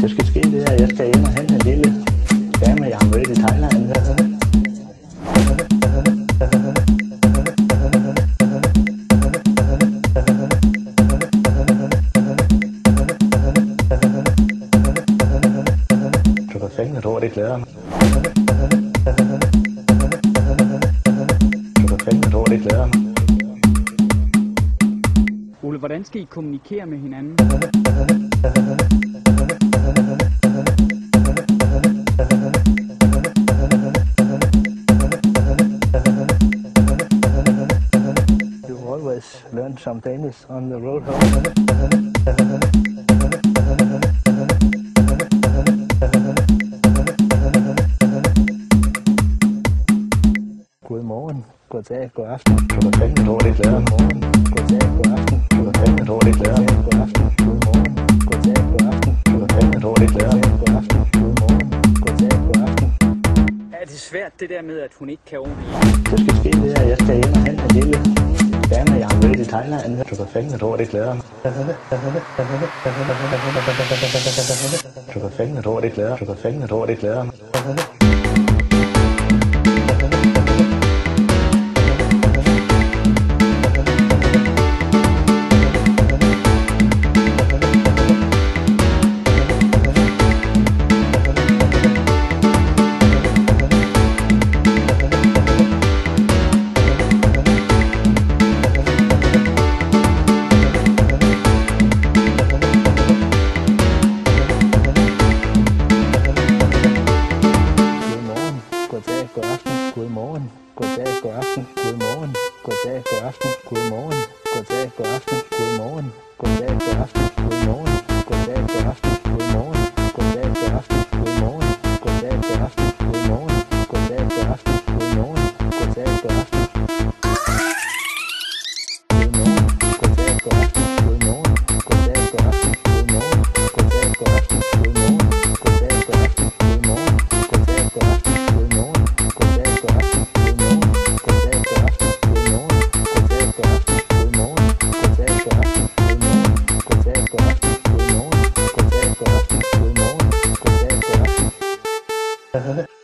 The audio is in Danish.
Det skal ske det, at jeg skal ind og hente en lille dame, jeg har mødt i Thailand. Du kan fandme tro, det glæder mig. Du kan fandme tro, det glæder mig. Ole, hvordan skal I kommunikere med hinanden? You always learn some Danish on the road home. Godmorgen, goddag, god aften. Du kan fandme tro, det glæder mig. Godmorgen, goddag, god aften. Du kan fandme tro, det glæder mig. God aften, godmorgen, goddag, god aften. Du kan fandme tro, det glæder mig. God aften, godmorgen, goddag, god aften. Er det svært det der med, at hun ikke kan ordentligt? Det skal ske det, at jeg skal ind og hente en lille dame, jeg har mødt i Thailand. Du kan fandme tro, det glæder mig. Du kan fandme tro, det glæder mig. Du kan fandme tro, det glæder mig. Godmorgen, goddag, god aften, godmorgen, goddag, god aften, godmorgen, goddag, god aften, godmorgen, goddag, god aften, godmorgen, goddag, god aften, godmorgen, goddag, god aften, godmorgen, goddag, god aften, godmorgen, goddag, god aften, godmorgen, goddag, god aften. Godmorgen, goddag, god aften, godmorgen, goddag, god aften, godmorgen, goddag, god aften, godmorgen, goddag, god aften, godmorgen, goddag, god aften, godmorgen, goddag, god aften. Godmorgen, goddag, god aften, godmorgen, goddag, god aften.